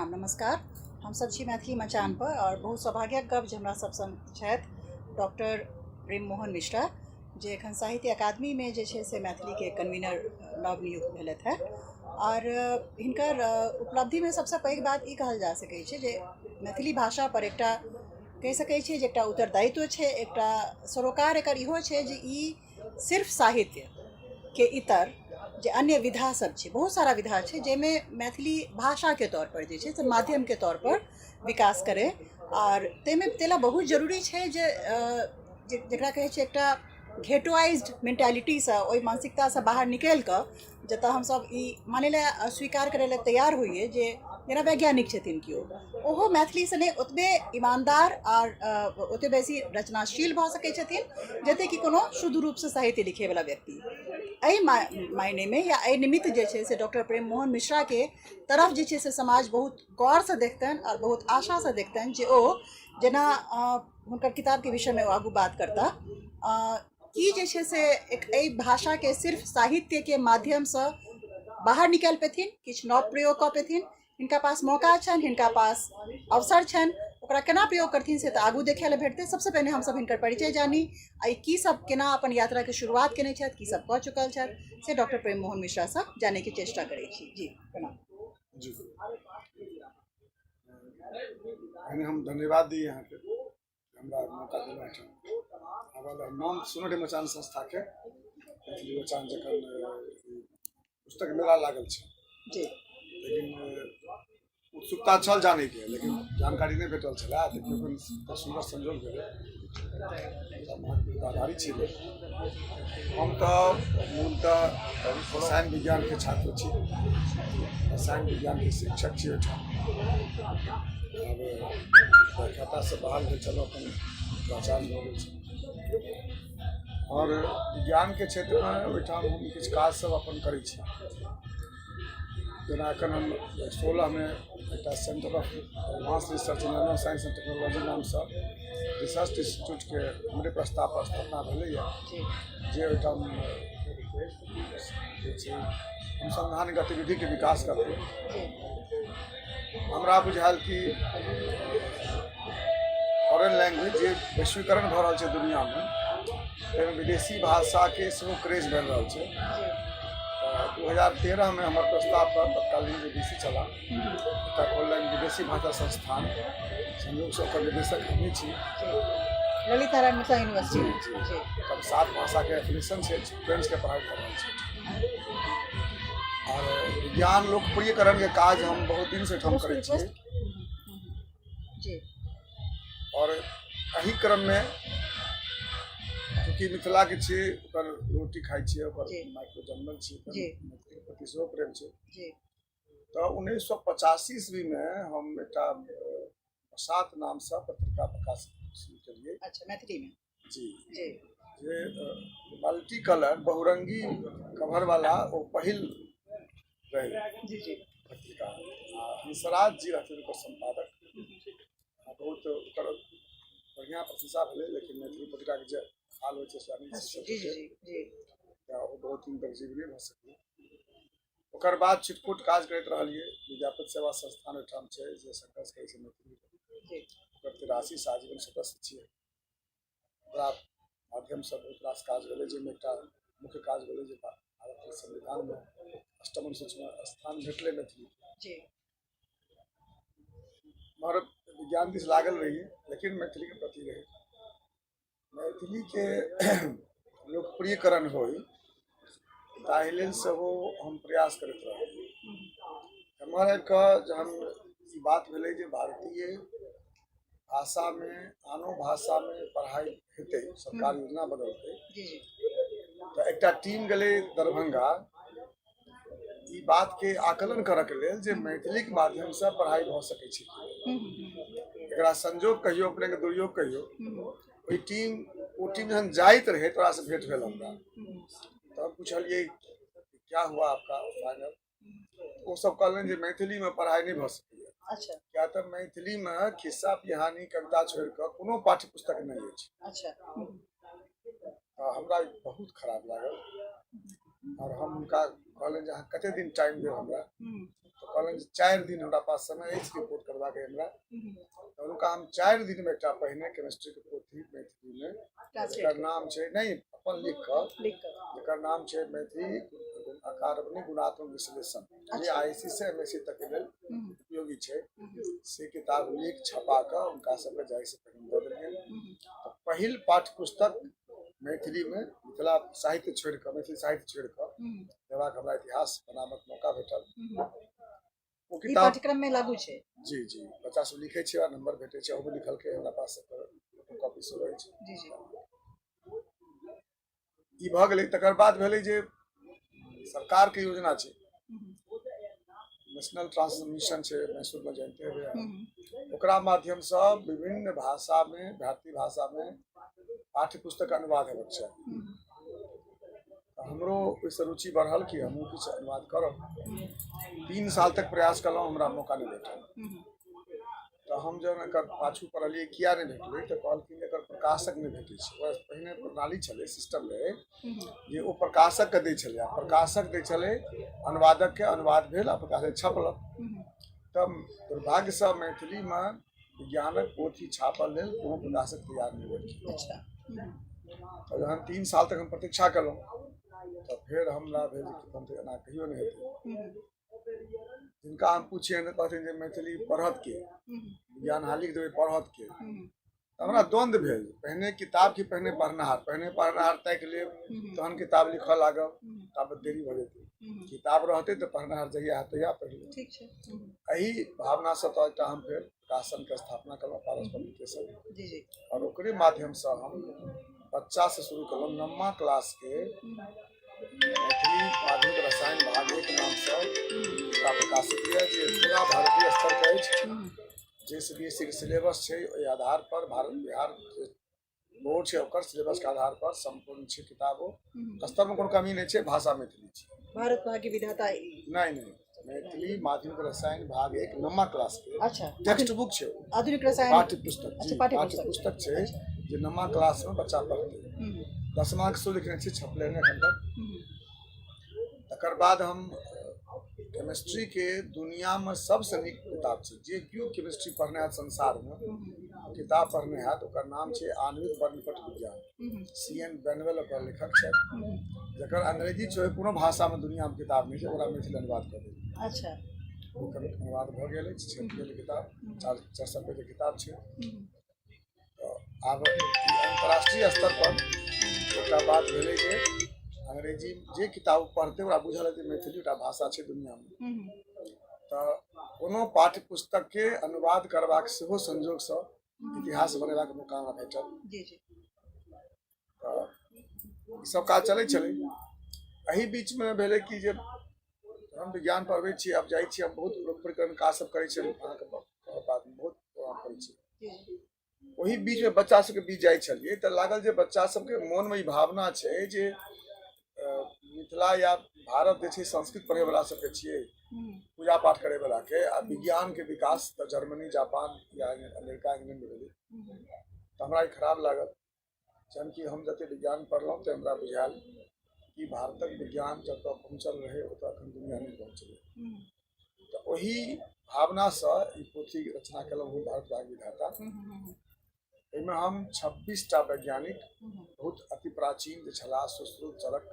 प्रणाम नमस्कार। हम सब छी मैथिली मचान पर और बहुत सौभाग्यक गप जे हमरा सब संग छथि डॉक्टर प्रेम मोहन मिश्रा जे एखन साहित्य अकादमी में जे छे से मैथिली के कन्वीनर नवनियुक्त भेलथि हैं और हिनकर उपलब्धि में सबसे पैघ बात ई कहल जा सकै छै जे मैथिली भाषा पर एकटा कहि सकै छियै जे एकटा उत्तरदायित्व छै, एकटा सरोकार एकर इहो छै जे ई सिर्फ साहित्य के इतर जे अन्य विधा सब छै, बहुत सारा विधा छै जेमें मैथिली भाषा के तौर पर जे छै से माध्यम के तौर पर विकास करे और तेला बहुत जरूरी छै जे जकरा कहै छै एकटा घेटोआइज्ड मेंटालिटी से ओहि मानसिकता से बाहर निकल कऽ जतऽ हम सब ई माने ला स्वीकार करे ला तैयार होइए जे जेना वैज्ञानिक छथिन किओ ओहो मैथिली से नहीं ओतबे ईमानदार और ओते बेसी रचनाशील भऽ सकै छथिन जते कि कोनो शुद्ध रूप से साहित्य लिखे वाला व्यक्ति। एहि मायने में या एहि निमित्त जे छै से डॉक्टर प्रेम मोहन मिश्रा के तरफ जे छै से समाज बहुत गौर से देखतनि और बहुत आशा से देखतनि जे ओ जेना हुनकर किताब के विषय में आगू बात करता कि जे छै से एक एहि भाषा के सिर्फ साहित्य के माध्यम से बाहर निकल पेथिन, किछु नव प्रयोग कऽ पेथिन। हिनका पास मौका छनि, हिनका पास अवसर छनि, ओकरा केना प्रयोग करथिन से तऽ आगू देखे ला भेटतै। सबसे पहिने हम सब हिनकर परिचय जानी आ की सब केना अपन यात्रा के शुरुआत केने छथि, की सब कऽ चुकल छथि से डॉक्टर प्रेम मोहन मिश्रा से जाने के चेष्टा करै छी। जी प्रणाम। जी हम धन्यवाद दी यहाँ के हमरा मौका देना छै। हमारा नाम सुनरे मचान संस्था के मैथिली मचान जखन पुस्तक मेला लागल छै जी लेकिन उत्सुकता छल जाने के, लेकिन जानकारी नहीं भेटल छला। देखियौ सुंदर संजोग भेलै, आभारी छी। हम तो मूलतः रसायन विज्ञान के छात्र छी, रसायन विज्ञान के शिक्षक छी। अब व्याख्याता से बाहर भेल छलहुँ, अपन पहचान भऽ गेल छै और विज्ञान के क्षेत्र में ओहिठाम हम किछु काज सब अपन करै छी। जेना एखन हम 16 में एक centre of advance research in nano science and technology नाम से रिसर्च इंस्टीट्यूट के हमरे प्रस्ताव पर स्थापना भेलैए जे ओहिठाम अनुसंधान गतिविधि के विकास करतै। हमरा बुझायल कि फॉरेन लैंग्वेज जे वैश्वीकरण भऽ रहल छै दुनिया में, ताहिमे विदेशी भाषा के सेहो क्रेज बढ़ि रहल छै। 2013 में हमारे प्रस्ताव पर तत्कालीन जो डीसी चला खोलन विदेशी भाषा संस्थान, संयोग से ओकर निदेशक हमही छी, ललित नारायण मिथिला यूनिवर्सिटी। तब 7 भाषा के एफिलिएशन से फ्रेंच के पढ़ाई कर रहे हैं और विज्ञान लोकप्रियकरण के काज हम बहुत दिन से हम करे छी। और एही क्रम में चूँकि मिथिला के छी, ओकर रोटी खाई छी, ओकर माइक्रो जन्मल छी, मैथिली प्रति सेहो प्रेम छै। तो 1985 ईस्वी में हम एकटा बसात नाम से पत्रिका प्रकाशित शुरू करिए। अच्छा, मैथिली में? जी जी जे मल्टी कलर बहुरंगी कवर वाला वो पहिल रहे जी जी पत्रिका। हंसराज जी रहते ओकर संपादक, बहुत ओकर बढ़िया प्रशंसा भेलै। लेकिन मैथिली पत्रिका के जे हाल होइ छै वो बहुत दिन तक जीवने भऽ सकलै। ओकर बाद छिटपुट काज करैत रहलिए। विद्यापति सेवा संस्थान ओहिठाम छै जे संघर्ष करै छै मैथिली, ओकर 83 से आजीवन सदस्य छियै। ओकरा माध्यम से बहुत रास काज भेलै, जाहिमे एकटा मुख्य काज भेलै जे भारत के संविधान में 8म अनुसूची में स्थान भेटलै मैथिली। मगर विज्ञान दिस लागल रही, लेकिन मैथिली के प्रति रही। मैथिली के लोकप्रियकरण होई ताहि लेल सेहो हम प्रयास करैत रही। हमर जहन ई बात भेलै जे भारतीय भाषा में आनो भाषा में पढ़ाई हेतै, सरकार योजना बदलतै, तो एकटा टीम गेलै दरभंगा ई बात के आकलन करऽ के लेल जे मैथिली के माध्यम से पढ़ाई भऽ सकै छै। एकरा संजोग कहियो, अपने के दुर्योग कहियो। ओई टीम जहन जाइत रहे तोरा से भेंट भेल हमरा, तब पूछलिए क्या हुआ आपका फाइनल। वो सब कहलन जे मैथिली में पढ़ाई नहीं भऽ सकैए। अच्छा, क्या तो मैथिली में खिस्सा पिहानी कविता छोड़ कर कोनो पाठ्य पुस्तक नहीं है। अच्छा, हमरा बहुत खराब लागल और हम उनका कहलन जे कते दिन टाइम दे हमरा। तो कहलन 4 दिन हमरा पास समय अछि रिपोर्ट करबा के हमरा। तो उनका हम 4 दिन में एकटा पहिने केमिस्ट्री के पोथी मैथिली में जेकर नाम छै नहीं अपन लिख जेकर नाम छै मैथिली अकादमिक गुणात्मक विश्लेषण जे आईसी से एमएससी तक के लेल उपयोगी छै से किताब लिख छपा के उनका सबके जाय से पहिने दे देल गेल। तो पहिल पाठ्य पुस्तक मैथिली में मिथिला साहित्य छोड़ के मैथिली साहित्य छोड़ के देबाक हमरा इतिहास बनाबक मौका भेटल। वो ई किताब पाठ्यक्रम में लागू छै। जी जी बच्चा सब लिखे छै और नंबर भेटे छै ओहो लिखल के हमरा पास कॉपी सब रहै छै। जी जी ई भ गेलै तकर बाद भेलै जे सरकार के योजना छै नेशनल ट्रांसमिशन छै मैसूर में जानते हुए ओकरा माध्यम से विभिन्न भाषा में भारतीय भाषा में पाठ्य पुस्तक अनुवाद हेबाक चाही। हमरो ओहिसँ रुचि बढ़ल कि हमहूँ किछु अनुवाद करब। 3 साल तक प्रयास कलहुँ हमरा मौका नहीं भेटल। तो हम जब एकर पाछू पढ़लिए किया नहीं भेटलै तो कहलखिन एकर प्रकाशक नहीं भेटै छै। पहिने प्रणाली छलै सिस्टम रहै जे ओ प्रकाशक के दै छलै प्रकाशक दै छलै अनुवादक के अनुवाद भेल आ प्रकाशक छपलक। तब दुर्भाग्य से मैथिली में विज्ञानक पोथी छापल लेल कोनो प्रकाशक तैयार नहीं भेल। अच्छा तो जहन 3 साल तक हम प्रतीक्षा कलहुँ तो फिर हमरा भेल कि हम तो एना कहियो नहीं हेतै। जिनका हम पूछिए तो कहते जे मैथिली पढ़त के विज्ञान हालिक देबै पढ़त के। हमरा द्वंद्व भेल पहिने किताब की पहिने पढ़नाहार ताकि लेब तहन किताब लिखऽ लागब तब देरी भऽ जेतै। किताब रहतै तो पढ़नाहार जहिया हैत तहिया पढ़ि लेब। ठीक छै। एही भावना से तो एकटा हम फिर प्रकाशन के स्थापना कलहुँ पारस पब्लिकेशन जी जी और ओकरे माध्यम से हम बच्चा से शुरू कलहुँ 9मा क्लास के मैथिली माध्यमिक रसायन भाग 1 नाम से किताब प्रकाशित है जे पूरा भारतीय स्तर के अछि। जे सीबीएसई के सिलेबस छै ओहि आधार पर भारत बिहार बोर्ड छै ओकर सिलेबस के आधार पर संपूर्ण छै किताबो स्तर में कोनो कमी नहीं छै। भाषा मैथिली छै। भारत भाग्य विधाता नहीं मैथिली माध्यमिक रसायन भाग 1 9मा क्लास के अच्छा टेक्स्ट बुक छै आधुनिक रसायन पाठ्य पुस्तक अच्छा पाठ्य पुस्तक छै जे 9मा क्लास में बच्चा पढ़तै। 10मा के शुरू लिखने छै छपले ने एखन तक। तकर बाद हम केमिस्ट्री के दुनिया में सबसे नीक किताब छै जे केओ केमिस्ट्री पढ़ने हैत संसार में किताब पढ़ने हैत ओकर नाम छै आणविक वर्णपट विज्ञान CN बेनवेल ओकर लेखक छै जकर अंग्रेजी छै कोनो भाषा में दुनिया में किताब नहीं छै ओकरा मैथिली अनुवाद कर देल। अच्छा ओकर अनुवाद भऽ गेल अछि छपि गेल किताब 400 रुपये के किताब छै। तो आब अंतर्राष्ट्रीय स्तर पर एकटा बात भेलै जे अंग्रेजी जे किताब पढ़ते ओकरा बुझल हेतै मैथिली एकटा भाषा छै दुनिया में। तो कोनो पाठ्य पुस्तक के अनुवाद करबाक सेहो संजोग से इतिहास बनेबाक मौका हमरा भेटल। जी जी तो ई सब काज चलै छलै। एही बीच में भेलै कि जे हम विज्ञान पढ़बै छी अब जाइ छी हम बहुत परिक्रम काज सब करै छी अहाँके बात बहुत करै छी। वही बीच में बच्चा सबके बीच जाइ छलिए तो लागल जे बच्चा सबके मन में ई भावना छै जे मिथिला या भारत जे छै संस्कृत पढ़े वाला सबके छियै पूजा पाठ करे वाला के आ विज्ञान के विकास तो जर्मनी जापान या अमेरिका इंग्लैंड में भेलै। तो हमरा खराब लागल जहन कि हम जते विज्ञान पढ़लहुँ तो हमरा बुझायल कि भारतक विज्ञान जब तक पहुँचल रहे ओतऽ अखन दुनिया नहीं पहुँचलै। तो वही भावना से ई पोथी रचना केलहुँ भारत भाग्य विधाता। एहिमे हम 26टा वैज्ञानिक बहुत अति प्राचीन जे छलाह सुश्रुत चरक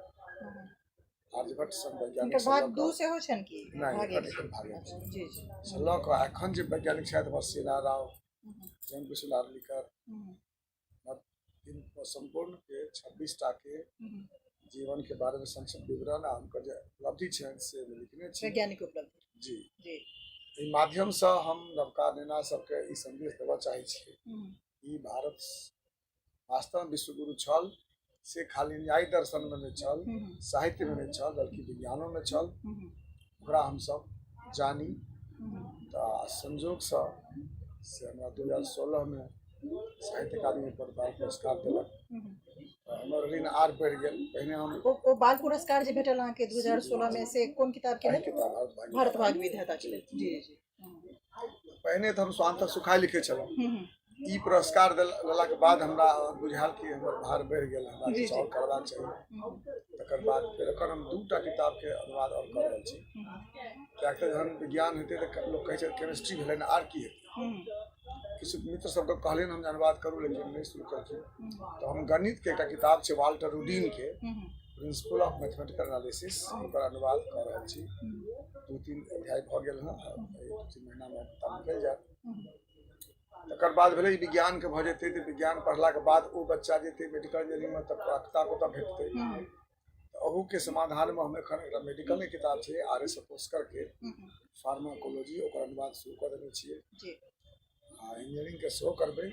आर्यभट्ट सन वैज्ञानिक भाग 2 से हो छन की नहीं एकर भाग जी जी छलक एखन जे वैज्ञानिक छथि वर्षीला राव जैन विशुल आर्लिकर इन संपूर्ण के 26टा के जीवन के बारे में संक्षिप्त विवरण आ उनकर जो उपलब्धि छनि से लिखने छी वैज्ञानिक उपलब्धि जी जी एहि माध्यम से हम नवका नेना सबके ई संदेश देबऽ चाहै छी ई भारत वास्तव में विश्वगुरु छल से खाली न्याय दर्शन में नहीं छल साहित्य में नहीं छल बल्कि विज्ञानों में छल। ओकरा हम सब जानी तो संजोग से हमरा 2016 में साहित्य अकादमी पर बाल पुरस्कार देलक हमर ऋण आर बढ़ि गेल। पहिने हम ओ बाल पुरस्कार जे भेटल अहाँ के 2016 में से कोन किताब के किताब भारत भाग्य विधाता के जी जी पहिने तो हम स्वांत सुखाय लिखे छलहुँ ई पुरस्कार देला के बाद हमरा बुझायल कि हमर भार बढ़ि गेल, हमरा जी, किछु जी। और करबाक चाही। तकर बाद फेर एखन हम 2टा किताब के अनुवाद और कर रहल छी। कियाक तऽ जहन विज्ञान हेतै तऽ लोक कहै छै केमिस्ट्री भेलै ने, आर की हेतै। किछु मित्र सबके कहलियनि हम जे अनुवाद करू, लेकिन नहीं शुरू केलखिन। तो हम गणित के एकटा किताब छै वाल्टर रूडीन के, प्रिंसिपल ऑफ मैथमेटिकल एनालिसिस, ओकर अनुवाद कर रहल छी। 2-3 अध्याय भऽ गेल हँ, 2-3 महीना में किताब निकलि जायत। तकर बाद भेलै विज्ञान के भऽ जेतै तऽ विज्ञान पढ़लाके बाद ओ बच्चा जेतै मेडिकल इंजीनियरिंग में तऽ प्राप्तता कोटा भेटतै। अहू के समाधान में हम एखन एकटा मेडिकल के किताब छै R.S. पोस्कर के फार्माकोलॉजी, ओकर अनुवाद शुरू कऽ देने छियै। इंजीनियरिंग के सेहो करबै।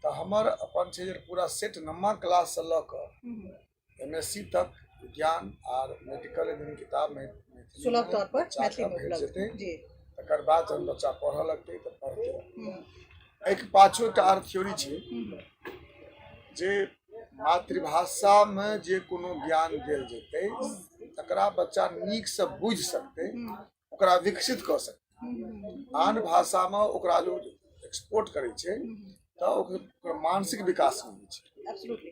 तऽ हमर अपन छै जे पूरा सेट नम्मा क्लास से लऽ कऽ MSc तक विज्ञान और मेडिकल इंजीनियरिंग किताब में सुलभ तौर पर मैथिली में भेट उपलब्ध जेतै। जी। तकर बाद जहन बच्चा पढ़ऽ लगतै तऽ पढ़तै। एहिके पाछू एकटा आर थ्योरी छै जे मातृभाषा में जे कोनो ज्ञान देल जेतै तकरा बच्चा नीक से बुझि सकतै, ओकरा विकसित कऽ सकतै। आन भाषा में ओकरा जो एक्सपोर्ट करै छै तऽ ओकर मानसिक विकास नहीं होइ छै। एब्सोल्युटली।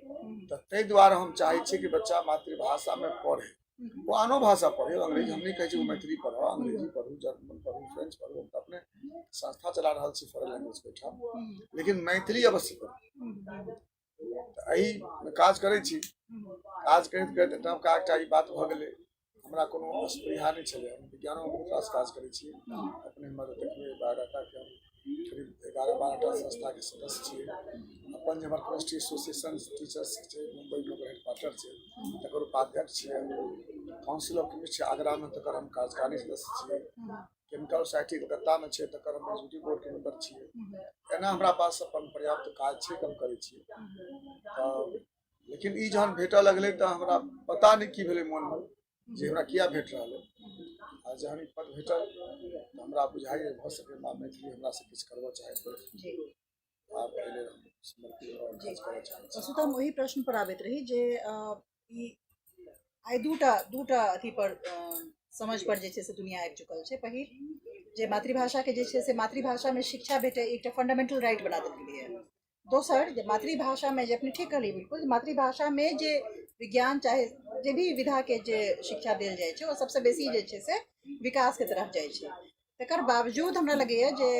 तऽ ताहि दुआरे हम चाहै छियै कि बच्चा मातृभाषा में पढ़े, वो आनो भाषा पढ़े। अंग्रेजी हम नहीं कहै छी मैथिली पढ़ो, अंग्रेजी पढ़ू, जर्मन पढ़ू, फ्रेंच पढ़ू। हम अपने संस्था चला रहल छी फॉरेन लैंग्वेज के ठाम, लेकिन मैथिली अवश्य पढ़ू। तऽ एही में काज करै छी। काज करैत करैत नवका एकटा ई बात भऽ गेलै, हमरा कोनो अस्पृहा नहीं छलै। हम विज्ञानो में बहुत रास काज करै छी। अपने हमर देखबै बायोडाटा के हम करीब 11-12टा संस्था के सदस्य छियै। अपन जे हमर केमिस्ट्री एसोसिएशन टीचर्स छै मुंबई में ओकर हेडक्वार्टर छै, तकर उपाध्यक्ष छियै। काउंसिल ऑफ केमिस्ट्री आगरा में तकर हम कार्यकारी सदस्य छियै। केमिकल सोसाइटी कलकत्ता में छै, तकर हम एग्जीक्यूटिव बोर्ड के मेंबर छियै। एना हमरा पास अपन पर्याप्त काज छै, हम करै छियै। तऽ लेकिन ई जहन भेटऽ लगलै तऽ हमरा पता नहीं की भेलै मन में जे हमरा किया भेट रहल है। आ जहन ई पद भेटल तऽ हमरा बुझाइए भऽ सकै मैथिली हमरा से किछु करबऽ चाहैत जी। आब एहि लेल हम समर्पित और काज करऽ चाहै छी। वस्तुतः हम वही प्रश्न पर आबैत रही जे ई आइ दूटा अथी पर समझ पर जे छै से दुनिया आबि चुकल छै। पहिल जे मातृभाषा के जे छै से मातृभाषा में शिक्षा भेटै एकटा फंडामेंटल राइट बना देल गेलै है। दोसर जे मातृभाषा में जे अपने ठीक कहलिए बिल्कुल, मातृभाषा में जे विज्ञान चाहे जे भी विधा के जे शिक्षा देल जाए छै, वो सबसे बेसी जे छै से विकास के तरफ जाए छै। तकर बावजूद हमरा लगैए जे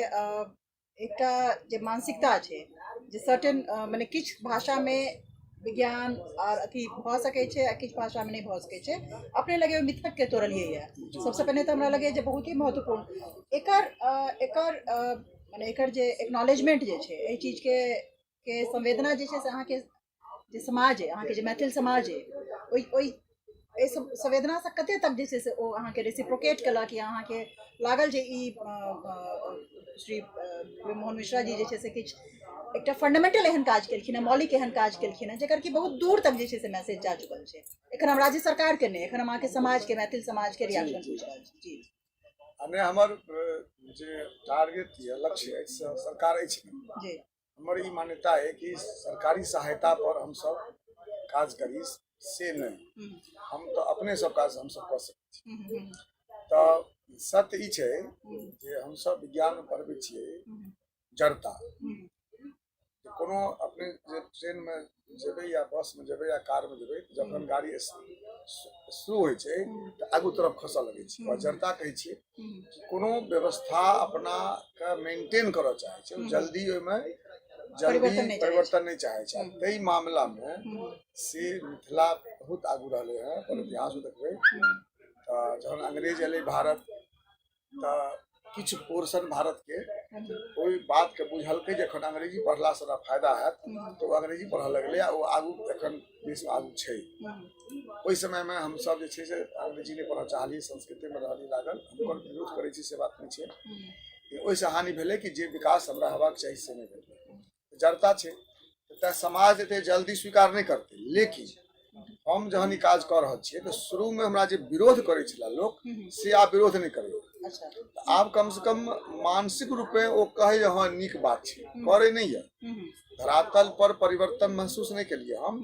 एकटा जे मानसिकता छै जे सर्टेन माने किछु भाषा में विज्ञान और अथी भऽ सकै छै आ किछु भाषा में नहीं भऽ सकै छै। अपने लगे मिथक के तोड़लिए है। सबसे पहले तो हमरा लगे जे बहुत ही महत्वपूर्ण एकर माने एकर जे एक्नॉलेजमेंट जे छै एहि चीज के संवेदना जे छै से अहाँ के जे समाज है, अहाँ के जे मैथिल समाज है, ओई संवेदना से कते तक जे छै से ओ अहाँ के रेसिप्रोकेट केलक या अहाँ के लागल जे ई श्री मोहन मिश्रा जी जे छै से किछु एकटा फंडामेंटल एहन काज केलखिन है, मौलिक एहन काज केलखिन है जेकर कि बहुत दूर तक जे छै से मैसेज जा चुकल छै। एखन हम राज्य सरकार के नहीं, एखन हम अहाँ के समाज के मैथिल समाज के रिएक्शन पूछ रहल छी। जी। ने हमर जे टारगेट ये लक्ष्य है सरकार अछि जी। हमर ई मान्यता है कि सरकारी सहायता पर हम सब काज करी से नहीं, हम तो अपने सब काज हम सब कर सकते छी। तो सत्य ई छै जे हम सब विज्ञान में पढ़बै छियै जड़ता। कोनो अपने जे ट्रेन में जेबै या बस में जेबै या कार में जेबै, जखन गाड़ी शुरू होइ छै तऽ आगू तरफ खसऽ लगै छै। और जड़ता कहै छियै कि कोनो व्यवस्था अपना के मेंटेन करऽ चाहै छै, जल्दी ओहिमे परिवर्तन नहीं चाहै छै। ताहि मामला में से मिथिला बहुत आगू रहलै है। पर इतिहास देखबै तऽ जहन अंग्रेज एलै भारत तऽ किछु पोर्शन भारत के ओहि बात के बुझलकै जे एखन अंग्रेजी पढ़ला से फायदा हैत तऽ वो अंग्रेजी पढ़ऽ लगलै आ वो आगू एखन देश में आगू छै। ओहि समय में हम सब जे छै से अंग्रेजी नहीं पढ़ऽ चाहलिए, संस्कृत में रहलिए लागल। हम ओकर विरोध करै छी से बात नहीं छै। ओहिसँ हानि भेलै कि जे विकास हमरा हेबाक चाही से नहीं भेलै। जड़ता छै तऽ समाज एते जल्दी स्वीकार नहीं करतै। लेकिन हम जहन ई काज कऽ रहल छियै तऽ शुरू में हमरा जे विरोध करै छलै लोक से आब विरोध नहीं करैए। आब कम से कम मानसिक रूपे वो कहे हाँ नीक बात छै, करे नहीं है। धरातल पर परिवर्तन महसूस नहीं केलिए हम,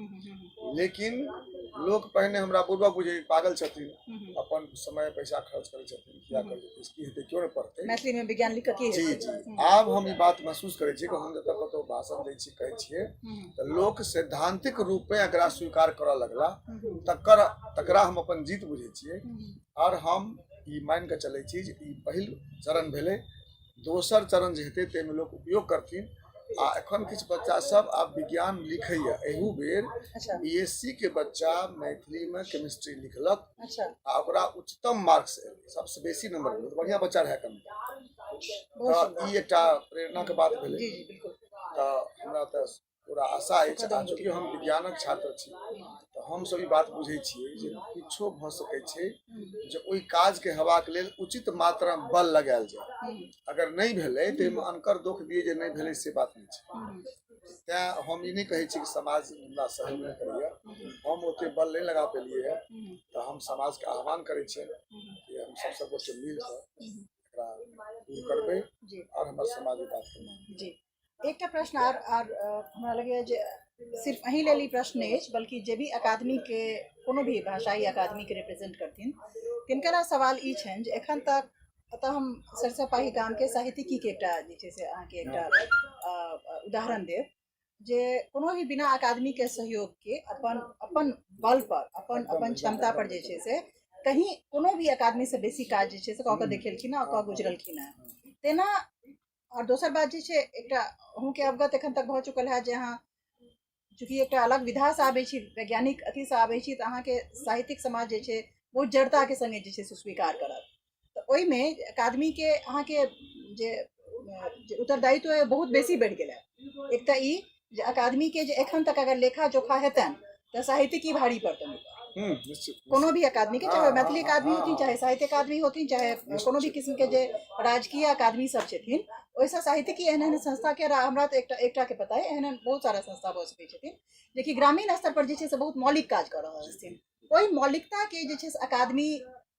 लेकिन लोक पहिने हमरा बुझबा बुझे पागल छथिन, अपन समय पैसा खर्च करै छथिन, किया कर इसकी हेतु क्यों नहीं पढ़ते। मैथिली में विज्ञान लिख के जी जी आब हम ई बात महसूस करै छियै कि हम जतऽ कतौ भाषण दै छी कहै छियै तऽ लोक सैद्धांतिक रूप में एकरा स्वीकार करऽ लगला तकरा हम अपन जीत बुझै छियै। और हम ई मान के चलै छी जे ई पहिल चरण भेलै, दोसर चरण जे हेतै ताहिमे लोक उपयोग करथिन। आ एखन किछु बच्चा सब आब विज्ञान लिखैया, एहू बेर अच्छा बीएससी के बच्चा मैथिली में केमिस्ट्री लिखलक अच्छा आ ओकरा उच्चतम मार्क्स एलै, सबसे बेसी नंबर मिलल, बढ़िया बच्चा रहे कम। बहुत सुंदर। ई एकटा प्रेरणा के बात भेलै। जी जी बिल्कुल। हमरा तऽ पूरा आशा अछि, आ चूँकि हम विज्ञानक छात्र छी तऽ हम सब ई बात बुझै छियै जे किछो भऽ सकै छै जे ओहि काज के हेबाक लेल उचित मात्रा में बल लगायल जाय। अगर नहीं भेलै तऽ एहिमे अनकर दोष दिए जे नहीं भेलै से बात नहीं छै। तैं हम ई नहीं कहै छी कि समाज हमरा सहयोग नहीं करैया, हम ओते बल नहीं लगा पेलिए है। तो हम समाज के आह्वान करै छियै कि हम सब गोटे मिल कऽ एकरा दूर करबै और हमर समाज ई बात के जी। एकटा प्रश्न आर हमरा लगैया जे सिर्फ अहीं लेल ई प्रश्न नहीं अछि, बल्कि जे भी अकादमी के कोनो भी भाषाई अकादमी के रिप्रेजेंट करथिन तिनकरा सवाल ई छनि जे एखन तक एतऽ हम सरिसबपाही गाम के साहित्यिकी के एकटा जे छै से अहाँके एकटा उदाहरण देब जे कोनो भी बिना अकादमी के सहयोग के अपन बल पर अपन क्षमता पर जे छै से कहीं कोनो भी अकादमी से बेसी काज जे छै से कऽ के देखेलखिन आ कऽ गुजरलखिन हेँ। तेना और दोसर बात जे छै एकटा अहूँके अवगत एखन तक भऽ चुकल है जे अहाँ चूँकि एकटा अलग विधा से आबै छी, वैज्ञानिक अथी से आबै छी, तऽ अहाँके साहित्यिक समाज जे छै बहुत जड़ता के संगे जे छै से स्वीकार करत। तऽ ओहिमे अकादमी के अहाँके जे उत्तरदायित्व बहुत बेसी बढ़ि गेलै। एक तऽ ई जे अकादमी के जे एखन तक अगर लेखा जोखा हेतनि तऽ साहित्यिकी भारी पड़तनि। कोनो भी अकादमी के, चाहे मैथिली अकादमी होती, चाहे साहित्य अकादमी होती, चाहे कोनो भी किस्म के जे राजकीय अकादमी सब छथिन, ओहिसँ साहित्यिकी एहन एहन संस्था के हमरा तऽ एकटा के पता है, एहन बहुत सारा संस्था भऽ सकै छथिन जेकि ग्रामीण स्तर पर जे छै से बहुत मौलिक काज कऽ रहल छथिन। ओहि मौलिकता के जे छै से अकादमी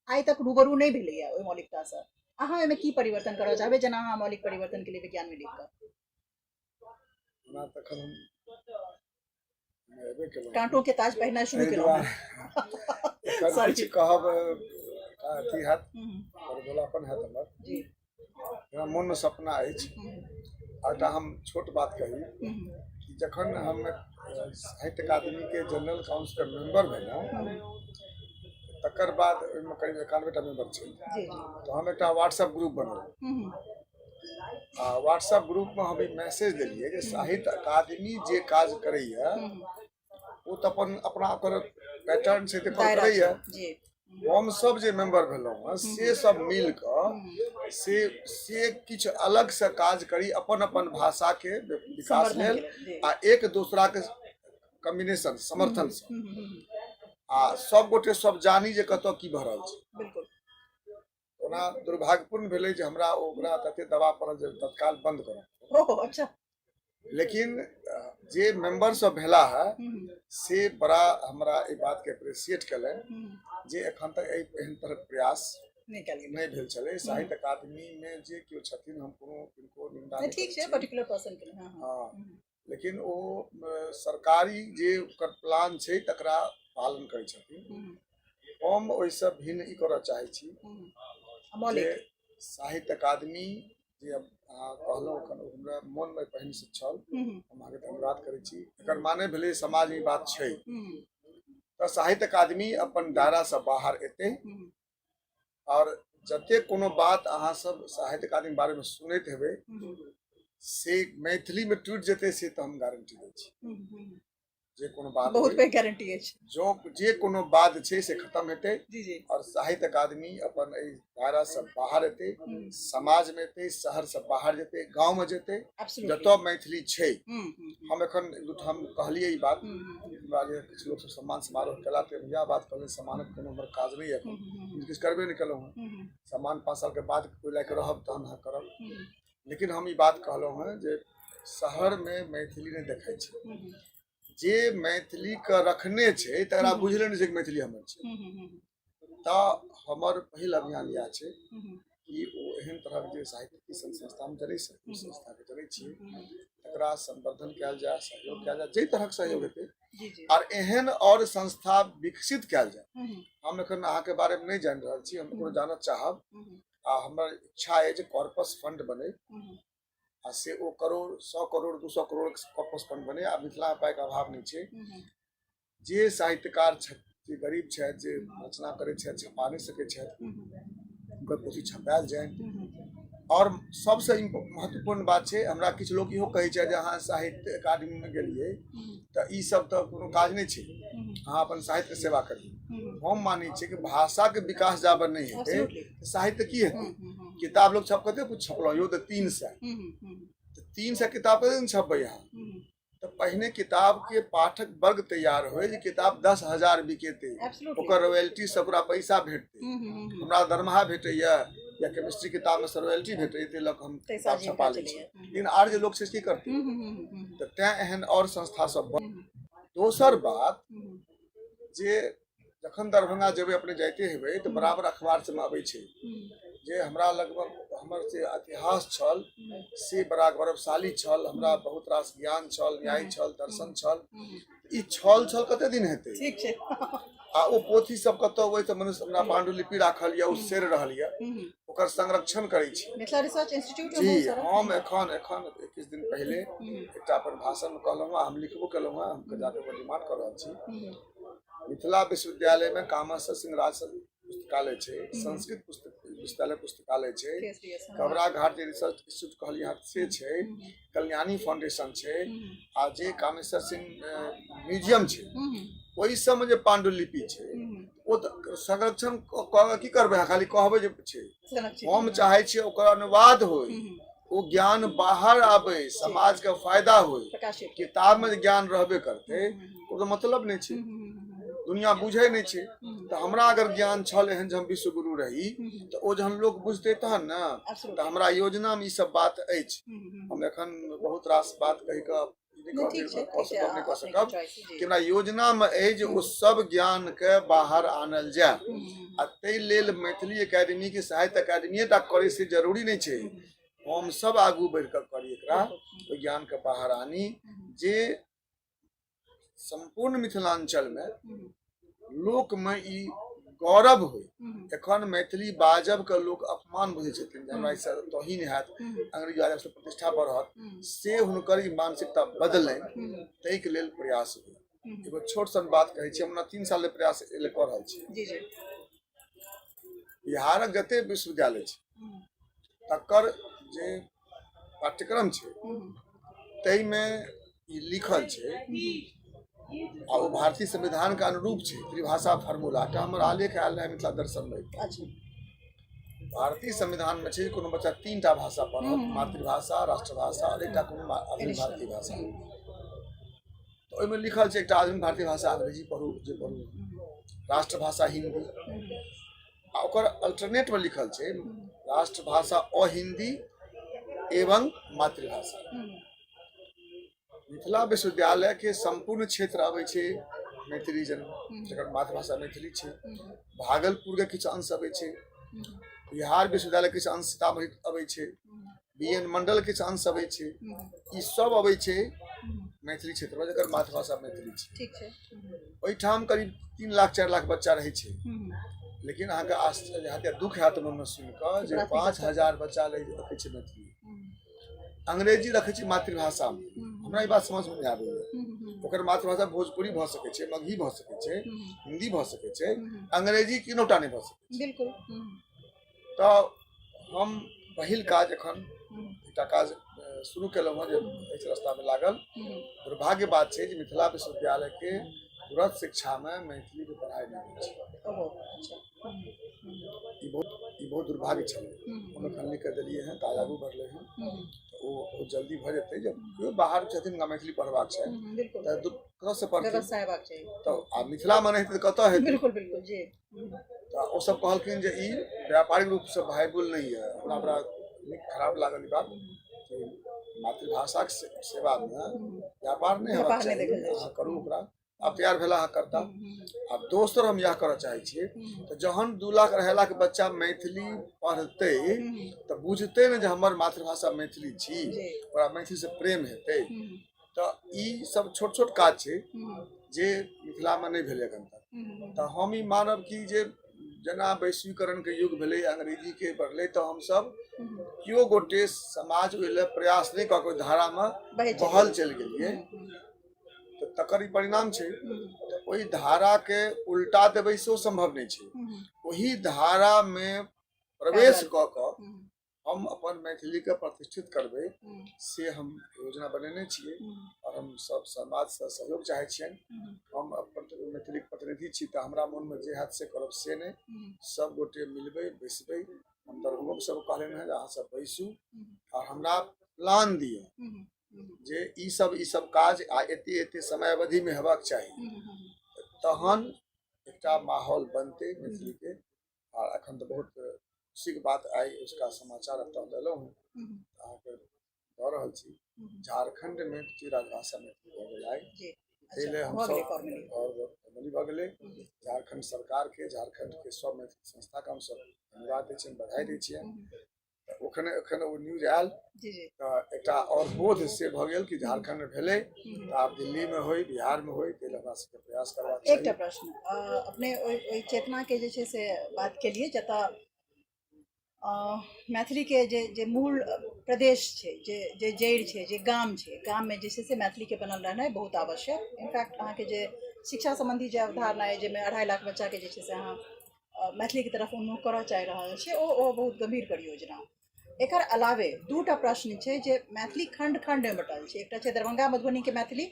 आइ तक रूबरू नहीं भेलैया। ओहि मौलिकता से अहाँ एहिमे की परिवर्तन करऽ चाहबै, जेना अहाँ मौलिक परिवर्तन के लिए विज्ञान में लिख कऽ कांटों के ताज पहनना शुरू केलहुँ। किछु कहब अथी हैत, बड़बोलापन हैत हमर जी। हमरा मन में सपना अछि। एकटा हम छोट बात कही कि जखन हम साहित्य अकादमी के जनरल काउंसिल के मेंबर भेलहुँ, तकर बाद ओहिमे करीब 91टा मेंबर छै, तो हम एकटा व्हाट्सएप ग्रुप बनल। आ व्हाट्सएप ग्रुप में हम मैसेज दिलिए कि साहित्य अकादमी जे काज करैया वो तो अपना पैटर्न से करैया, हम सब जे मेंबर भेलहुँ से सब मिल कऽ से किछु अलग से काज करी, अपन अपन भाषा के विकास लेल आ एक दूसरा के कॉम्बिनेशन समर्थन से आ सब गोटे सब जानी जे कतऽ की भऽ रहल छै। बिल्कुल। ओना दुर्भाग्यपूर्ण भेलै जे हमरा ओकरा तते दबाव पड़ल जे तत्काल बंद करब। ओह अच्छा। लेकिन जे मेंबर सब भेला है से बड़ा हमरा ई बात के अप्रिशिएट कयलनि जे एखन तक एहन तरह प्रयास नहीं भेल छलै। साहित्य अकादमी में जे केओ छथिन, हम किनको निंदा नहीं ठीक छै, पर्टिकुलर पर्सन के हाँ, लेकिन ओ सरकारी जे ओकर प्लान छै तकरा पालन करै छथिन। हम ओहिसँ भिन्न ई करऽ चाहै छी जे साहित्य अकादमी जे अहाँ कहलहुँ हमरा मन में पहिने से छल, हम अहाँके धन्यवाद करै छी। एकर माने भेलै समाज में बात छै तऽ साहित्य अकादमी अपन दायरा से बाहर एतै और जते कोनो बात अहाँ सब साहित्य अकादमी बारे में सुनैत हेबै से मैथिली में टूट जेतै, से तो हम गारंटी दै छी। जे कोनो बात बहुत पैघ गारंटी है, जो जे कोनो बात छै से खत्म हेतै और साहित्य अकादमी अपन एहि दायरा से बाहर एतै, समाज में एतै, शहर से बाहर जेतै, गांव में जेतै, जतऽ मैथिली छै। हम एखन हम कहलिए ई बात, किछु लोग सम्मान समारोह केला तऽ इएह बात कहलिए सम्मानक कोनो हमर काज नहीं है, किछु करबे नहीं केलहुँ। सम्मान 5 साल के बाद कोई लायक रहब तहन अहाँ करब। लेकिन हम ई बात कहलहुँ हैं जे शहर में मैथिली नहीं देखै छै, जे मैथिली के रखने छै तकरा बुझले नहीं छै कि मैथिली हमर छै। तऽ हमर पहिल अभियान यह छै कि ओ एहन तरह जे साहित्यिकी संस्था में चलै छै, संस्था के चलै छियै, तकरा संवर्धन कयल जाय, सहयोग कयल जाय, जे तरह सहयोग हेतै और एहन और संस्था विकसित कयल जाय। हम एखन अहाँके बारे में नहीं जानि रहल छी, हम ओकरो जानऽ चाहब आ हमर इच्छा है जे कॉर्पस फंड बने आ से ओ करोड़ 100 करोड़ 200 करोड़ कॉर्पस फंड बने। आ मिथिला में पाइक अभाव नहीं छै। जे साहित्यकार छथि, जे गरीब छथि, जे रचना करै छथि, छपा नहीं सकै छथि, उनकर पोथी छपायल जाए। और सबसे महत्वपूर्ण बात है, हमरा किछु लोग इहो कहै छै जे अहाँ साहित्य अकादमी में गेलिए तो ई सब तो कोनो काज नहीं छै, अहाँ अपन साहित्य सेवा करिए। हम मानै छियै कि भाषा के विकास जाबत नहीं हेतै तो साहित्य की हेतै। किताब लोग छप कते कुछ छपलो यो तो 300 तो 300 किताब कते दिन छपबै यहाँ। तो पहिने किताब के पाठक वर्ग तैयार होय जे किताब 10,000 बिकेते, ओकर रॉयल्टी से पूरा पैसा भेटते। हमरा दरमाहा भेटैया या केमिस्ट्री किताब में रॉयल्टी भेटै तेलक हम किताब छपा लै छी। लेकिन आर जे लोग से की करते तो तैं एहन और संस्था सब बन। दोसर बात जे जखन दरभंगा जेबै अपने जाइते हेबै तो बराबर अखबार सब में आबै छै जे हमरा लगभग हमर से इतिहास छल से बड़ा गौरवशाली छल, हमरा बहुत रास ज्ञान छल, न्याय छल, दर्शन छल। ई छल कते दिन हेतै। ठीक छै। आ ओ पोथी सब कतौ ओइ त मनुष्य हमरा पांडुलिपि राखल या, उ शेर रहल या, ओकर संरक्षण करै छी। मिथिला रिसर्च इंस्टीट्यूट जी हम एखन किछु दिन पहले एकटा अपन भाषण में कहलहुँ, हम लिखबो केलहुँ, हम जाके डिमांड कर रहल छी। मिथिला विश्वविद्यालय में कामेश्वर सिंह राज पुस्तकालय छै, संस्कृत विश्वविद्यालय पुस्तकालय छै, कबरा घाट जे रिसर्च इंस्टीट्यूट कहलियै से छै, कल्याणी फाउंडेशन छै, आ जे कामेश्वर सिंह म्यूजियम छै ओहि सब में जे पांडुलिपि छै ओ संरक्षण की करबै, खाली कहबै जे छै। हम चाहे छियै ओकर अनुवाद होय, वो ज्ञान बाहर आवे, समाज के फायदा होय। किताब में ज्ञान रहबे करते तो मतलब नहीं छै, दुनिया बुझे नहीं छै। तो हमरा अगर ज्ञान छल एहन हम विश्व गुरु रही तो ओ जहन लोग बुझते तहन ना। तो हमरा योजना में ई सब बात अछि। हम एखन बहुत रास बात कहि के कह सकब कि हमरा योजना में अछि जे ओ सब ज्ञान के बाहर आनल जाए। आ तै लेल मैथिली एकेडमी के साहित्य अकादमी टा करे से जरूरी नहीं छै, हम सब आगू बढ़ कर करी एकरा ज्ञान के बाहर आनी जे संपूर्ण मिथिलांचल में लोक में ई गौरव हो। एखन मैथिली बाजब के लोग अपमान बुझे छथिन, हमरा इससे तोहिन हैत, अंग्रेजी बाजब से प्रतिष्ठा बढ़त, से हुनकर ई मानसिकता बदलनि तै के लेल प्रयास हो। एगो छोट सन बात कहै छी, हम 3 साल प्रयास एले कर रहल छी। जी जी। बिहारक जते विश्वविद्यालय छै तकर जे पाठ्यक्रम छै तै में ई लिखल छै आ वो भारतीय संविधान के अनुरूप छै। त्रिभाषा फार्मूला टा हमर आलेख आयल है मिथिला दर्शन में। अच्छा। भारतीय संविधान में छै कोनो बच्चा 3टा भाषा पढ़त, मातृभाषा, राष्ट्रभाषा और एकटा कोनो आधुनिक भारतीय भाषा। तो ओइ में लिखल छै एकटा आधुनिक भारतीय भाषा अंग्रेजी पढ़ू, जे पढ़ू, राष्ट्रभाषा हिंदी, आ ओकर अल्टरनेट में लिखल छै राष्ट्रभाषा अहिंदी एवं मातृभाषा। मिथिला विश्वविद्यालय के संपूर्ण क्षेत्र आबै छै मैथिली जन, जकर मातृभाषा मैथिली छै। भागलपुर के किछु अंश आबै छै, बिहार विश्वविद्यालय किछु अंश सीतामढ़ी आबै छै, बीएन मंडल किछु अंश आबै छै। ई सब आबै छै मैथिली क्षेत्र में जकर मातृभाषा मैथिली छै। ठीक छै। ओहिठाम करीब 3 लाख 4 लाख बच्चा रहै छै। लेकिन अहाँके आश्चर्य हैत, दुख हैत मन में सुनि कऽ जे 5,000 बच्चा रखै छै मैथिली, अंग्रेजी रखै छै मातृभाषा में। हमरा ई बात समझ में नहीं आबैया। ओकर मातृभाषा भोजपुरी भ सकै छै, मगही भ सकै छै, हिंदी भ सकै छै, अंग्रेजी तीनोटा नहीं भ सकै छै। बिल्कुल। तो हम पहिल काज एखन एकटा काज शुरू केलहुँ जे एहि रास्ता में लागल। दुर्भाग्य बात छै जे मिथिला विश्वविद्यालय के तुरंत शिक्षा में मैथिली के पढ़ाई नहीं होइ छै। ई बहुत दुर्भाग्य छलै। हम एखन लिख के देलिए हैं, काज आगू बढ़ले हैं, वो जल्दी भ जेतै। जब बाहर छथिन मैथिली पढ़बाक छै तो कतऽ से पढ़तै, तो आ मिथिला में नहीं हेतै कतऽ हेतै। बिल्कुल बिल्कुल जी। तो ओ सब कहलखिन जे ई व्यापारिक रूप से वायबल नहीं है। हमरा बड़ा खराब लागल ई बात। मातृभाषा के सेवा में व्यापार नहीं हेबाक चाही, अहाँ करू ओकरा। आप तैयार भेला अहाँ करता। अब दोसर हम यह करऽ चाहे छियै तो जहन 2 लाख अढ़ाई लाख बच्चा मैथिली पढ़ते तो बुझते न जे हमर मातृभाषा मैथिली छी, ओकरा मैथिली से प्रेम हेतै। तो ई सब छोट छोट काज छै जे मिथिला में नहीं भेलै एखन तक। तो हम ई मानब कि जे जना वैश्वीकरण के युग भेलै, अंग्रेजी के बढ़लै, तो हम सब कियो गोटे समाज ओहि लेल प्रयास नहीं कऽ के धारा में बहल चलि गेलियै, तो तकर ई परिणाम छै। तो ओहि धारा के उल्टा देबै सेहो संभव नहीं छै। वही धारा में प्रवेश कऽ कऽ हम अपन मैथिली के प्रतिष्ठित करबै, से हम योजना बनेने छियै। और हम सब समाज से सहयोग चाहे छियनि। हम अपन मैथिली के प्रतिनिधि छी, तो हमरा मन में जे हैत से करब से नहीं, सब गोटे मिलबै बैसबै। हम दरभंगो सब कहले हैं अहाँ सब बैसू और हमरा प्लान दियौ जे ई सब काज आ एते समय अवधि में हेबाक चाही, तहन एकटा माहौल बनते मैथिली के। और अखन तो बहुत खुशी के बात आई, उसका समाचार अब तक देलहुँ अहाँ के दऽ रहल छी। झारखंड में राजभाषा मैथिली भऽ गेल आइ, एहिले हम सब और फॉर्मली भऽ गेलै। झारखंड सरकार के, झारखंड के सब मैथिली संस्था के हम सब धन्यवाद दै छियनि, बधाई दै छियनि। ओखने एखन ओ न्यूज आयल तऽ एकटा और बोध से भऽ गेल कि झारखंड में भेलै, तऽ आब दिल्ली में होय, बिहार में होय, ताहि लेल हमरा सबके प्रयास करबाक चाही। एकटा प्रश्न अपने ओहि चेतना के जे छै से बात केलिए, जतऽ मैथिली के जे मूल प्रदेश छै, जे जड़ि छै, जे गाम छै, गाम में जे छै से मैथिली के बनल रहनाइ बहुत आवश्यक। इनफैक्ट अहाँ के जे शिक्षा संबंधी जे अवधारणा है, जाहिमे 2.5 लाख बच्चा के जे छै से अहाँ मैथिली की तरफ उन्मुख करऽ चाहि रहल छी, ओ बहुत गंभीर परियोजना। एकर अलावे दूटा प्रश्न छै जे मैथिली खंड खंड में बटल छै। एकटा छै दरभंगा मधुबनी के मैथिली,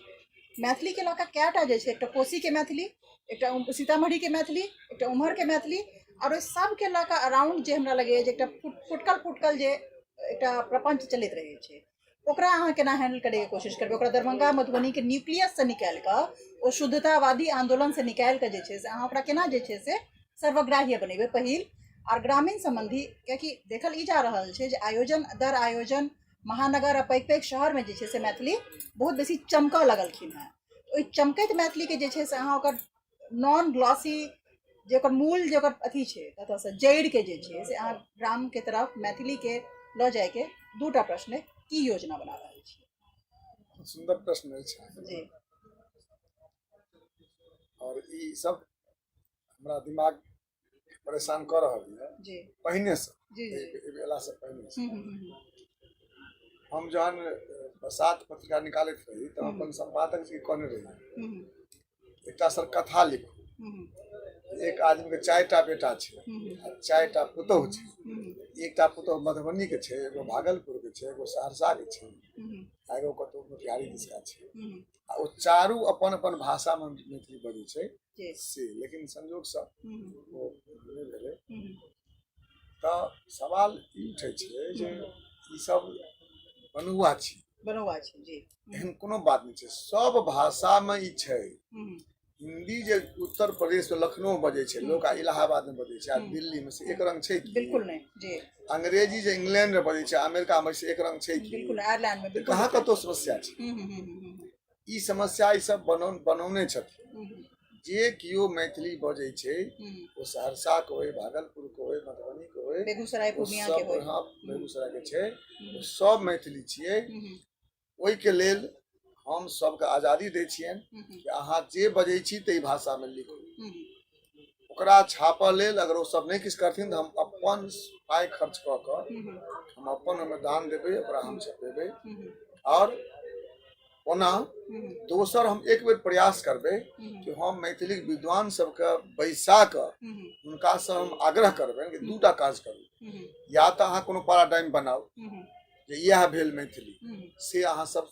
मैथिली के लऽ कऽ कैटा जे छै, एकटा कोसी के मैथिली, एकटा सीतामढ़ी के मैथिली, एकटा उम्हर के मैथिली, और ओहि सब के लऽ कऽ अराउंड जे हमरा लगैए जे एकटा फुटकल जे एकटा प्रपंच चलैत रहै छै, ओकरा अहाँ केना हैंडल करैके कोशिश करबै? ओकरा दरभंगा मधुबनी के न्यूक्लियस से निकालि कऽ, ओ शुद्धतावादी आंदोलन से निकालि कऽ जे छै से अहाँ ओकरा केना जे छै से सर्वग्राह्य बनेबै पहिल। और ग्रामीण संबंधी, कियाकि देखल ई जा रहल छै जे आयोजन दर आयोजन महानगर आ पैघ शहर में जे छै से मैथिली बहुत बेसी चमकऽ लगलखिन हेँ। ओहि चमकैत मैथिली के जे छै से अहाँ ओकर नॉन ग्लॉसी, जे ओकर मूल जे ओकर अथी छै, ततऽसँ जड़ि के जे छै से अहाँ ग्राम के तरफ मैथिली के लऽ जाय के दूटा प्रश्न की योजना बना रहल छी? सुंदर प्रश्न अछि जी। और ई सब हमरा दिमाग परेशान कर रहल है जी, पहिने से, जी, एला से पहिने से। हम जहन बसात पत्रिका निकालैत रही तो अपन संपादक जी कहने रही एकटा सर कथा लिखू। एक आदमी के 4टा बेटा छै, 4टा पुतोह छै। एकटा पुतोह मधुबनी के छै, एगो भागलपुर के छै, एगो सहरसा के छै, एगो कतौ मोतिहारी दिसका छै। आ ओ चारू अपन अपन भाषा में मैथिली बजै छै से, लेकिन संजोग से वो नहीं भेलै। तऽ सवाल ई उठै छै जे ई सब बनुआ छी, जी। एहन कोनो बात नहीं छै, सब भाषा में ई छै। हिंदी जे उत्तर प्रदेश में लखनऊ बजे छै लोग, आ इलाहाबाद में बजे छै, आ दिल्ली में से एक रंग छै कि? बिल्कुल नहीं जी। अंग्रेजी जे इंग्लैंड में बजे छै, अमेरिका में से एक रंग छै कि? बिल्कुल, आयरलैंड में बिल्कुल कहाँ कतौ समस्या छै। ई समस्या ई सब बनौने छथिन। जे कियो मैथिली बजे छै, वो सहरसा के होय, भागलपुर के होय, मधुबनी के होय, बेगूसराय पूर्णिया के होय, बेगूसराय के छै, वो सब मैथिली छियै। ओहि के लेल हम सबके आजादी दै छियनि कि अहाँ जे बजै छी ताहि भाषा में लिखू। ओकरा छापऽ लेल अगर वो सब नहीं किछु करथिन तऽ हम अपन पाइ खर्च कऽ कऽ हम अपन ओहिमे दान देबै, ओकरा हम छपेबै। और ओना दोसर हम एक बेर प्रयास करबै कि हम मैथिली विद्वान सबके बैसा कऽ हुनका से हम आग्रह करबनि कि 2टा काज करू। या तऽ अहाँ कोनो पैराडाइम बनाउ जे इएह भेल मैथिली, से अहाँ सब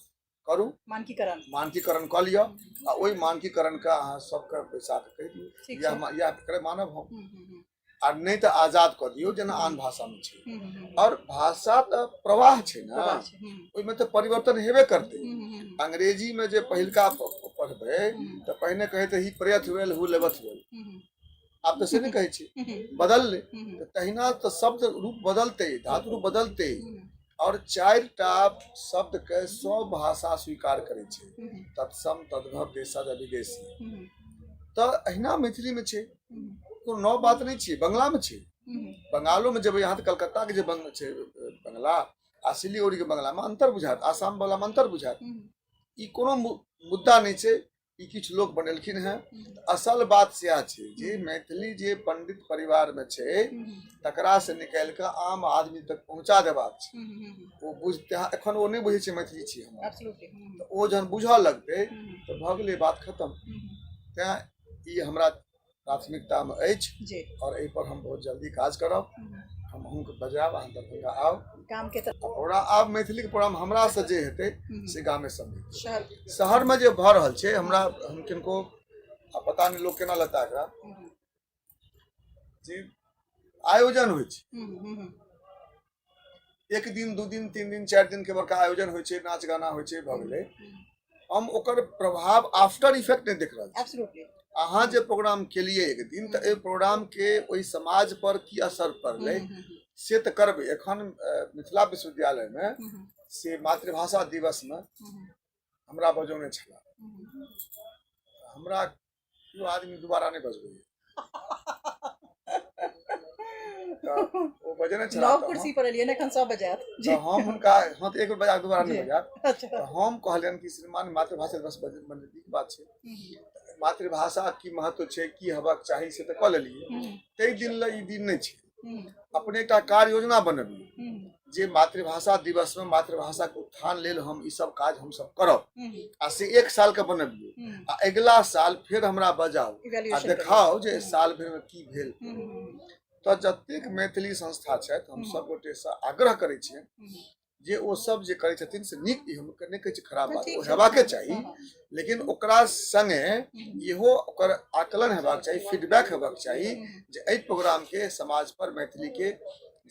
करू, मानकीकरण कऽ लिअ, आ ओहि मानकीकरण के अहाँ सबके बैसा कऽ कहि दियौ इएह करे मानब हम। और नहीं तो आजाद कर दियो जेना आन भाषा में छै। और भाषा तो प्रवाह छै ना, ओहिमे तो परिवर्तन हेबे करते। अंग्रेजी में जे पहिलका पढ़बै तो पहिने कहते ही प्रेथ वेल हु लेवथ वेल, आब तो से नहीं कहै छी, बदलले। तो तहिना तो शब्द रूप बदलते, धातु रूप बदलते, और 4टा शब्द के सब भाषा स्वीकार करे छै, तत्सम तद्भव देशज विदेशी। तो अहिना मैथिली में छै, कोनो नव बात नहीं छै। बंगला में छै, बंगालो में जब यहाँ कलकत्ता के जे छै बंगला, आ सिलीगुड़ी के बंगला में अंतर बुझात, आसाम बंगला में अंतर बुझात। ई कोनो मुद्दा नहीं छै। ई किछु लोग बनेलखिन हैं। असल बात सएह छै जे मैथिली जे पंडित परिवार में छै तकरा से निकाल के आम आदमी तक पहुंचा देबाक छै। ओ बुझते एखन ओ नहि बुझै छै मैथिली छी हम, तऽ ओ जहन बुझऽ लगतै तऽ भऽ गेलै बात खत्म। तेँ ई हमरा प्राथमिकता में अछि और एहि पर हम बहुत जल्दी काज करब। हम अहूँके बजायब, अहाँ दरभंगा आउ गाम के तरफ प्रोग्राम। आब मैथिली के प्रोग्राम हमरा से जे हेतै से गामे सब शहर में जे भऽ रहल छै, हमरा हम किनको पता नहीं लोग केना लेता एकरा जे आयोजन होइ छै, एक दिन दू दिन तीन दिन चारि दिन के बड़का आयोजन होइ छै, नाच गाना होइ छै, भऽ गेलै। हम ओकर प्रभाव आफ्टर इफेक्ट नहीं देख रहल छी। एब्सोल्युटली अहाँ जे प्रोग्राम केलिए एक दिन, तऽ एहि प्रोग्राम के ओहि समाज पर की असर पड़लै से तऽ करबै। एखन मिथिला विश्वविद्यालय में से मातृभाषा दिवस में हमरा बजौने छला, हमरा केओ आदमी दोबारा नहीं बजबै ओ बजने छला, नव कुर्सी पर एलियै ने, एखन सब बजायत तऽ हम हुनका हाँ तो एक बेर बजा दोबारा नहीं बजायब। अच्छा तऽ हम कहलियनि कि श्रीमान मातृभाषा दिवस नीक बात छै, मातृभाषा की महत्व छै, की हेबाक चाही से तऽ कऽ लेलियै। ताहि दिन लए ई दिन नहीं छै। अपने एकटा कार्य योजना बनबियै जे मातृभाषा दिवस में मातृभाषा के उत्थान लेल हम ई सब काज हम सब करब आ से एक साल के बनबियै आ अगिला साल फिर हमरा बजाउ आ देखाउ जे साल भर में की भेल। तऽ जतेक मैथिली संस्था छथि हम सब गोटे से आग्रह करै छियनि जे ओ सब जे करै छथिन से नीक, हम नहि कहै छी खराब बात, ओ हेबाके चाही, लेकिन ओकरा संगे इहो ओकर आकलन हेबाक चाही, फीडबैक हेबाक चाही जे एहि प्रोग्राम के समाज पर मैथिली के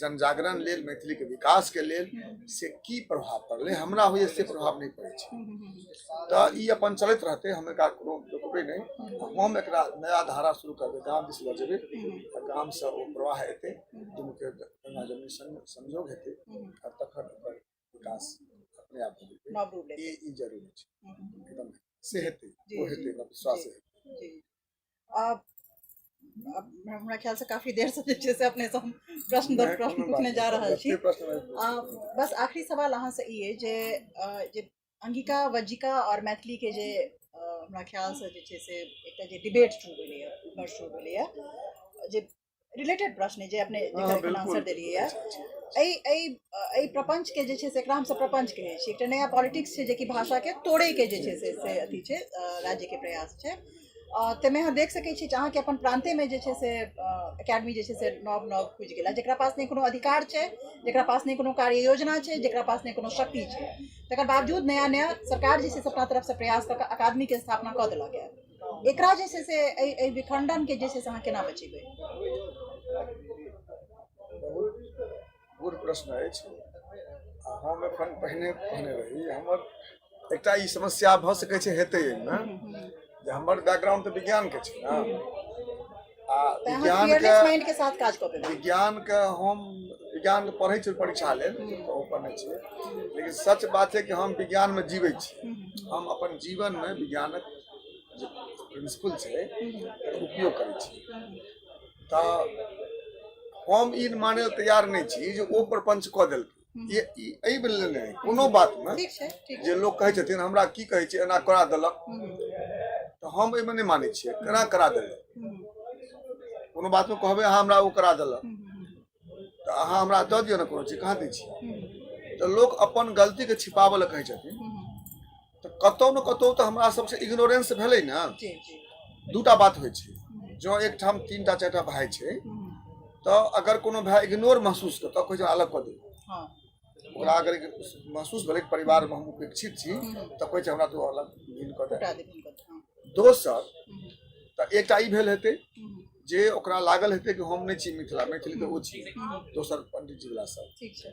जनजागरण लेल, मैथिली के विकास के लेल से की प्रभाव पड़लै। हमरा होइए से प्रभाव नहीं पड़ै छै। तऽ ई अपन चलैत रहतै, हम एकरा कोनो रोकबै नहीं। हम एकरा नया धारा शुरू करबै, गाम दिस लऽ जेबै, गाम से ओ प्रवाह हेतै, दुनू के गंगा जमुनी संयोग हेतै और तखन ओकर विकास अपने आप हेतै। ई जरूरी छै, एकदम से हेतै, ओ हेतै, हमरा विश्वास है। अब हमरा ख्याल से काफी देर से जे से अपने सब प्रश्न दर प्रश्न पूछने जा रहल छी। बस आखिरी सवाल अहाँ से ई है जे अंगिका वज्जिका और मैथिली के जे हमरा ख्याल से जे से एकटा जे डिबेट शुरू भेलै, विमर्श शुरू भेलै, जे रिलेटेड प्रश्न जे अपने जेकर आंसर देलियै एहि प्रपंच के जे छै से एकरा हम सब प्रपंच कहै छी। एकटा नया पॉलिटिक्स छै जे कि भाषा के तोड़े के जे छै से अथी छै, राज्य के प्रयास छै। ताहिमे अहाँ देख सकै छी अहाँके अपन प्रान्ते में जे छै से एकेडमी जे छै से नव नव खुजि गेल, जकरा पास नहीं कोनो अधिकार छै, जकरा पास नहीं कोनो कार्य योजना छै, जकरा पास नहीं कोनो शक्ति छै, तकर बावजूद नया नया सरकार जे छै से अपना तरफ से प्रयास कऽ के अकादमी के स्थापना कऽ देलक है। एकरा जे छै से विखंडन के जे छै से अहाँ केना बचेबै? बहुत प्रश्न अछि। हम एखन पहिने कहने रही हमर एकटा ई समस्या भऽ सकै छै हेतै एहिमे जे हमर बैकग्राउंड तऽ विज्ञान के छै ना, आ विज्ञान के हम विज्ञान पढ़ै छी परीक्षा लेल तऽ ऊपर नहीं छै, लेकिन सच बात है कि हम विज्ञान में जीवै छी। हम अपन जीवन में विज्ञानक जे प्रिंसिपल छै उपयोग करै छी। तऽ हम ई माने तैयार नहीं छी जे ओ प्रपंच कऽ देलकै। एहि बेर नहीं, कोनो बात में जे लोग कहै छथिन हमरा की कहै छै एना करा देलक, तो हम एहिमे नहीं मानै छियै केना करा देलक। कोनो बात में कहबै अहाँ हमरा ओ करा देलक तऽ अहाँ हमरा दऽ दियौ ने, कोनो चीज कहाँ दै छियै। तऽ लोग अपन गलती के छिपावऽ लए कहै छथिन, तऽ कतौ न कतौ तऽ हमरा सबसे इग्नोरेंस भेलै ने। दूटा बात होइ छै, जो एकठाम तीन टा चारि टा भाई छै तो अगर कोनो भाई इग्नोर महसूस करता कहै छै अलग कऽ दे, ओकरा अगर महसूस भेलै परिवार में हम उपेक्षित छी तऽ कहै छै हमरा तो अलग भिन्न कऽ दे। दोसर तऽ एकटा ई भेल हेतै जे ओकरा लागल हेतै कि हम नहीं छी मिथिला, मैथिली तऽ ओ छी दोसर पंडित जी वाला सब,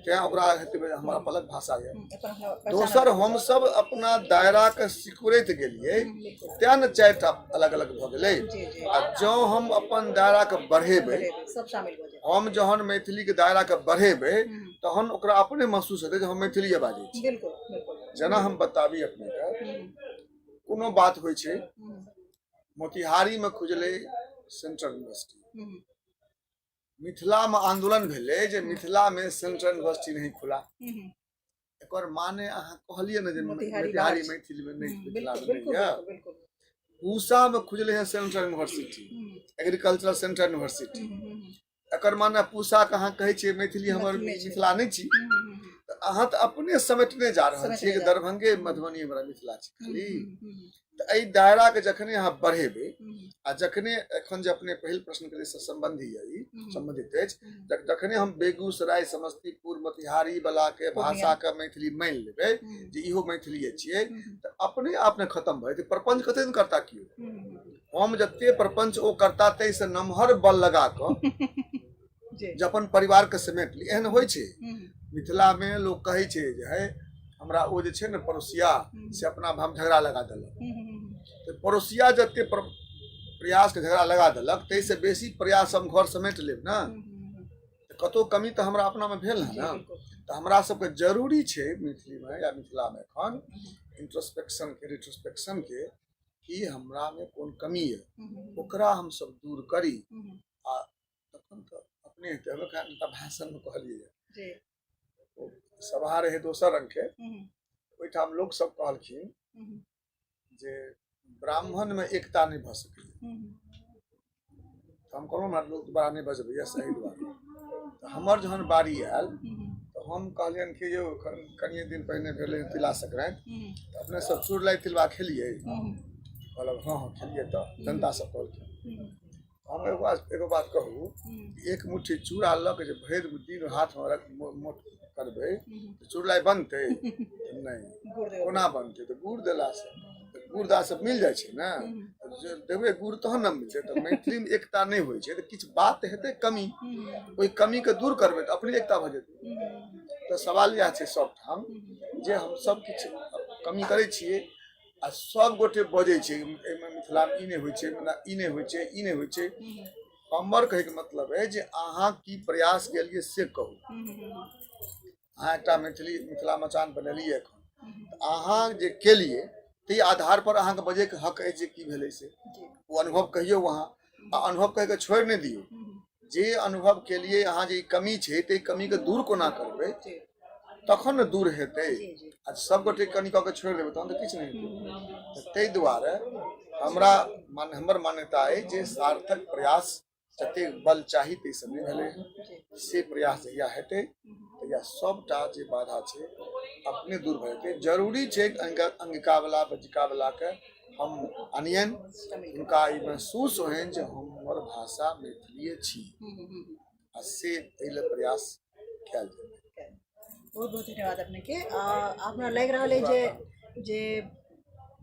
तेँ ओकरा हेतै हमरा अलग भाषा है। दोसर हम सब अपना दायरा के सिकुड़ैत गेलियै तेँ ने चारि टा अलग अलग भऽ गेलै। आ जँ हम अपन दायरा के बढ़ेबै, हम जहन मैथिली के दायरा के बढ़ेबै तहन ओकरा अपने महसूस हेतै जे हम मैथिलीए बाजै छी। जेना हम बताबी अपने के कोनो बात होइ छै, मोतिहारी में खुजलै सेंट्रल यूनिवर्सिटी, मिथिला में आंदोलन भेलै जे मिथिला में सेंट्रल यूनिवर्सिटी नहीं खुला। एकर माने अहाँ कहलिए ने जे मोतिहारी मैथिली में नहीं, मिथिला में नहीं है, पूसा में खुजले हैं central university, agricultural central university. एकर माने पूसा के अहाँ कहै छियै मैथिली हमर मिथिला नहीं छी, तऽ अहाँ तऽ अपने समेटने जा रहल छियै कि दरभंगे मधुबनी हमरा मिथिला छी खाली। तऽ एहि दायरा के जखने अहाँ बढ़ेबै आ जखने एखन जे अपने पहिल प्रश्न के से संबंधी है संबंधित अछि, जखने हम बेगूसराय समस्तीपुर मोतिहारी वाला के भाषा के मैथिली मान लेबै जे इहो मैथिली छियै, तऽ अपने आप ने खत्म भए जेतै। प्रपंच कते दिन करता कियो, हम जते प्रपंच ओ करता तै से नमहर बल लगा कऽ जे अपन परिवार के समेट ली। एहन होइ छै मिथिला में, लोग कहै छै जे है हमरा ओ जे छै ने पड़ोसिया से अपना हम झगड़ा लगा देलक। तो पड़ोसिया जते प्रयास के झगड़ा लगा देलक तै से बेसी प्रयास हम घर समेट लेब ना, कतौ कमी तो हमरा अपना में भेल ना। तो हमरा सबके जरूरी छै मैथिली में या मिथिला में एखन इंट्रोस्पेक्शन के रिट्रोस्पेक्शन के, कि हमरा में कोन कमी है ओकरा हम सब दूर करी। आ तखन तो अपने भाषण में कहलिए सभा रहे दोसर रंग के, ओहिठाम लोग सब कहलखिन जे ब्राह्मण में एकता नहीं भ सकै। हम कहलहुँ ना लोग दोबारा नहीं बजबै सही दुआरे। तो हमर जहन बारी आयल तो हम कहलियन कि जो कनिए दिन पहिने भेलै तिला संक्रांति, तो अपने सब चूड़लाई तिलवा खेलिए? कहलक हाँ हाँ खेलिए। तो जनता सब कहलखिन। हम एगो बात कहूँ, एक मुट्ठी चूड़ा लऽ के जे भरि दिन हाथ में मोट करबै तो चूड़लाई बनतै? नहीं। कोना बनतै? तो गुड़ देला से, गुड़ दा सब मिल जाए छै ना, देबै गुड़ तहन न मिलतै। तो मैथिली में एकता नहीं होइ छै, तो किछु बात हेतै कमी, ओहि कमी के दूर करबै तो अपने एकता भऽ जेतै। तो सवाल यह छै सब ठाम जे हम सब किछु कमी करै छियै आ सब गोटे बजै छै मिथिला में ई नहीं होइ छै, ई नहीं होइ छै, ई नहीं होइ छै। हमर कहे के मतलब है जे अहाँ की प्रयास केलिए से कहू। अहाँ एकटा मिथिला मचान बनेलिए एखन, अहाँ जे केलिए ते आधार पर अहाँ के बजे के हक है जे की भेलै से वो अनुभव कहियो वहाँ, आ अनुभव कह के छोड़ नहीं दियो। जे अनुभव के लिए अहाँ जे कमी छै ते कमी के दूर कोना करबै तखन न दूर हेतै। आ सब गोटे कनी कऽ के छोड़ देबै तहन तऽ किछु नहीं हेतै। ताहि दुआरे हमर मान्यता है जे सार्थक प्रयास जते बल चाही तै से नहीं भेलै से प्रयास जहिया हेतै तहिया सबटा जे बाधा छै अपने दूर भऽ जेतै। जरूरी छै अंगिका वाला बज्जिका वाला के हम अनियन, उनका ई महसूस होइन जे हमर भाषा मैथिली छी आ से एहि लेल प्रयास कयल जेतै। बहुत बहुत धन्यवाद अपने के। हमरा लग रहा है जे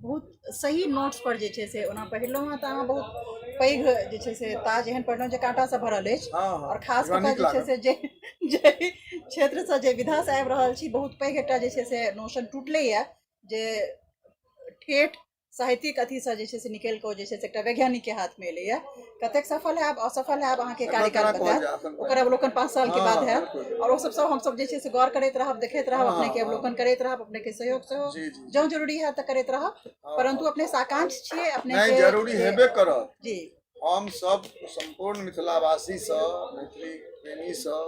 बहुत सही नोट्स पर जे छे से ओना पहिलहुँ हँ तऽ अहाँ बहुत पैघ जे छे से ताज एहन पढ़लहुँ जे काँटा से भरल अछि। और खास कऽ जे छे से जे क्षेत्र से जे विधा से आबि रहल छी, बहुत पैघ एकटा जे छे से नोशन टूटलैया जे ठेठ साहित्यिक अथी से जे छे से निकल कऽ जे छे से एकटा वैज्ञानिक के हाथ में एलैया। कतेक सफल है असफल है अहाँ के कार्यकाल बतायब, ओकर अवलोकन 5 साल के बाद है। और वो सब हम सब जे छे से गौर करैत रहब, देखैत रहब, अपने के अवलोकन करैत रहब, अपने के सहयोग सेहो जँ जरूरी है तऽ करैत रहब। परंतु अपने साकांक्ष छियै, अपने नहीं जरूरी हेबे करत जी। हम सब संपूर्ण मिथिलावासी से, मैथिली प्रेमी से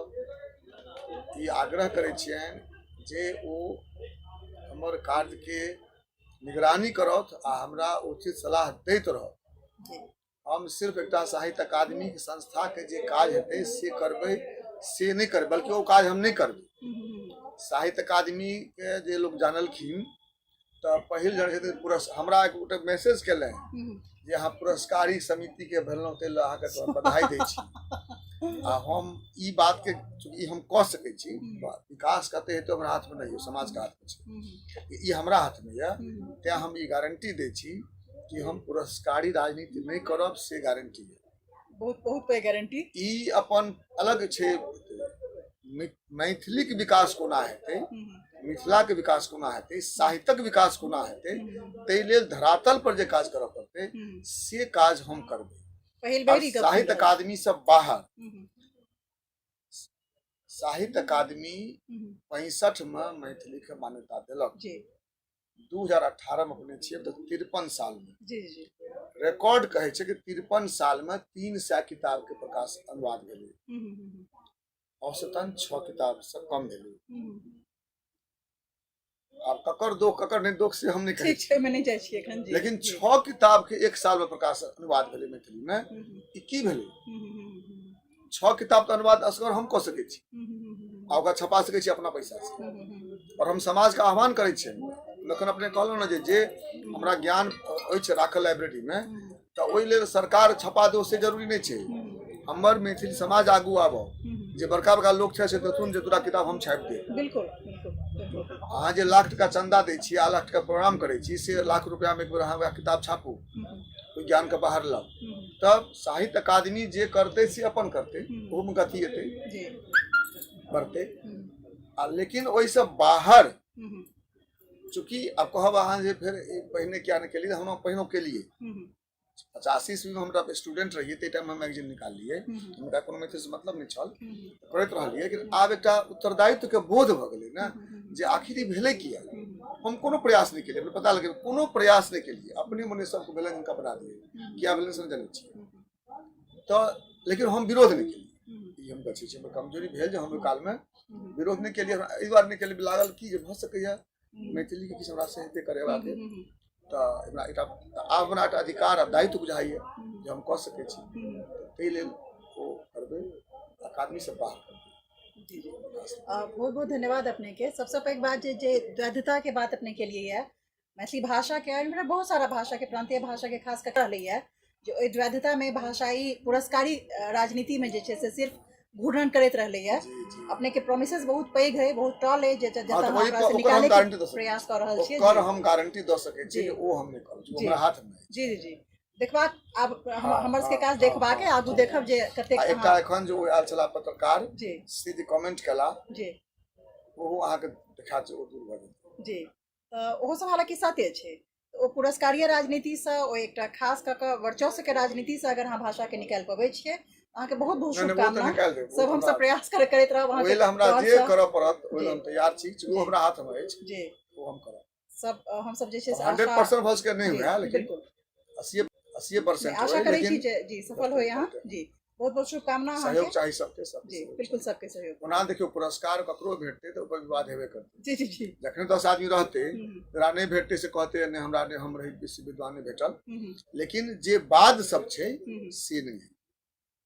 ई आग्रह करै छियनि जे ओ हमर कार्य के निगरानी करत आ हमरा उचित सलाह दैत रहत। हम सिर्फ एकटा साहित्य अकादमी के संस्था के जे काज हेतै से करबै से नहीं करबै, बल्कि वो काज हम नहीं करबै। साहित्य अकादमी के जे लोग जानलखिन तो पहिल जन हमरा एक गोटे मैसेज केले जे अहाँ पुरस्कारी समिति के भेलहुँ ताहि लेल अहाँके तो बधाई दै छी। आ हम ई बात के चूँकि हम कह सकै छी, विकास कते हेतै हमरा हाथ में नहीं है, समाज के हाथ में छै, ई हमरा हाथ में है। तें हम ई गारंटी दै छी कि हम पुरस्कारी राजनीति नहीं करब, से गारंटी है। बहुत बहुत पैघ गारंटी। ई अपन अलग छै। मैथिली के विकास कोना हेतै, मिथिला के विकास कोना हेतै, साहित्यक विकास कोना हेतै, ताहि लेल धरातल पर जे काज करऽ पड़तै से काज हम करबै। साहित्य अकादमी से बाहर साहित्य अकादमी 65 में मैथिली के मान्यता देलक। 2018 में अपने छियै तो 53 साल में रिकॉर्ड कहे छै कि 53 साल में 300 किताब के प्रकाश अनुवाद भेलै, औसतन 6 किताब से कम भेलै। आब ककर नहीं दोख से हम नहीं कहै ठीक छै मैं नहीं जाइ छी एखन जी लेकिन 6 किताब के एक साल में प्रकाश अनुवाद भेलै मैथिली में ई की भेलै 6 किताब के अनुवाद असगर हम कऽ सकै छी आ ओकरा छपा सकै छी अपना पैसा से और हम समाज के आह्वान करै छियै लखन अपने कहलहुँ ने जे हमरा ज्ञान अछि राखल लाइब्रेरी में तऽ ओहि लेल सरकार छपा दो से जरूरी नहीं छै हमर मैथिली समाज आगू आबो जे बड़का बड़का लोग छै से देथुन जे तोरा किताब हम छापि देब बिल्कुल बिल्कुल अहाँ जे लाख टका चंदा दै छी आ लाख टका प्रोग्राम करै छी से लाख रुपया में एक बेर अहाँ किताब छापू विज्ञान के बाहर लाओ तब साहित्य अकादमी जे करते से अपन करते वो में गति एतै बढ़ते आ लेकिन ओहिसँ बाहर चूँकि अब कहब अहाँ जे फिर पहिने किया नहीं केलिए हम पहिनो केलिए 85 ईस्वी में हमरा स्टूडेंट रहिए ते टाइम में मैगजीन निकालिए हमरा कोनो मैथिली से मतलब नहीं छल करैत रहलिए लेकिन आब एकटा उत्तरदायित्व के बोध भ गेलै ना जे आखिर ई भेलै किया हम कोनो प्रयास नहीं केलिए पता लगे कोनो प्रयास नहीं केलिए अपने मने सबको भेलै जिनका बना दिए किया भेलै से जानै छी तो लेकिन हम विरोध नहीं केलिए ई हम कहै छी हमर कमजोरी भेल जे हम काल में विरोध नहीं केलिए एहि बार नहीं केलिए लागल कि जे भ सकैया मैथिली के किछु हमरा से हेते करेबा के तऽ हमरा एकटा अधिकार आ दायित्व बुझाइए जे हम कऽ सकै छी ताहि लेल ओ करबै अकादमी से बाहर करबै बहुत बहुत धन्यवाद अपने के सबसे पैघ बात जे द्वैधता के बात अपने के लिए है मैथिली भाषा के बहुत सारा भाषा के प्रांतीय भाषा के खास कर रही है जो ओहि द्वैधता में भाषाई पुरस्कारी राजनीति में जे छै से सिर्फ घूर्णन करैत रहले है अपने के प्रोमिसेस बहुत पैघ है बहुत टॉल है जे निकाले के प्रयास कर रहल छियै ओकर हम गारंटी द सकै छी जे ओ हम नहि करब जो हमरा हाथ में जी जी जी देखबाक आब हमर सबके काज देखबाक है आगू देखब जे कतेक एकटा एखन जो आयल छला पत्रकार जी सीधे कमेंट केला जी ओहो अहाँ के देखा छै ओ दूर भ गेल जी ओहो सब हालांकि सत्य छै ओ पुरस्कारीय राजनीति से ओ एकटा खास क के वर्चस्व के राजनीति से अगर अहाँ भाषा के निकाल पबै छियै अहाँ के बहुत बहुत शुभकामना सब हम सब प्रयास करैत रहब अहाँ के हमरा जे करऽ पड़त ओइ लेल हम तैयार छी जो हमरा हाथ में अछि जी वो हम करब सब हम सब जे छै 100% भज के नहीं हुआ लेकिन 80% आशा करै छी जी सफल होय अहाँ जी बहुत बहुत शुभकामना अहाँ सहयोग चाहिए सबके सब जी बिल्कुल सबके सहयोग ओना देखियो पुरस्कार ककरो भेटते तो ओकर विवाद हेबे करते जी जी जी जखन 10 आदमी रहते तोरा नहीं भेटते से कहते नहीं हमरा नहीं हम रही विश्वविद्यालय में भेटल लेकिन जे बाद सब छै से नहीं है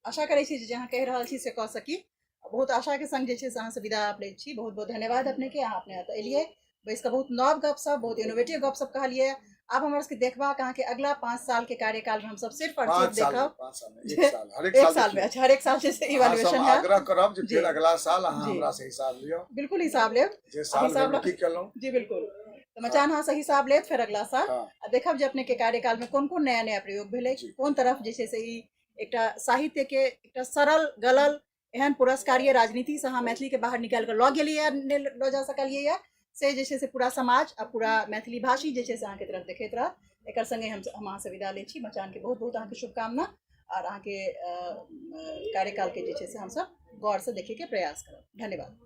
आशा करै छी जे अहाँ कहि रहल छी से कह सकी बहुत आशा के संग जे छै से अहाँ से विदा लै छी बहुत बहुत धन्यवाद अपने के अहाँ अपने एतऽ एलिए बैस के बहुत नव गपशप बहुत इनोवेटिव गपशप कहलिए आब हमर सबके देखबाक अहाँ के अगला 5 साल के कार्यकाल में हम सब सिर्फ और सिर्फ देखब एक साल में अच्छा हर एक साल से इवैल्यूएशन है आग्रह करब जे फिर अगला साल अहाँ हमरा से हिसाब लियो बिल्कुल हिसाब लेब जे साल की केलौ जी बिल्कुल तो मचान अहाँ से हिसाब लेत फिर अगला साल देखब जे अपने के कार्यकाल में कोन कोन नया नया प्रयोग भेलै कोन तरफ जे छै से ई एकटा साहित्य के एकटा सरल गलल एहन पुरस्कारीय राजनीति से अहाँ मैथिली के बाहर निकाल कर लऽ गेलियै लऽ जा सकलियै से जे छै से पूरा समाज आ पूरा मैथिली भाषी जे छै से अहाँ के तरफ देखैत रहत एकर संगे हम अहाँ से विदा लै छी मचान के बहुत बहुत अहाँ के शुभकामना और अहाँ के कार्यकाल के जे छै से हम सब गौर से देखे के प्रयास करब धन्यवाद।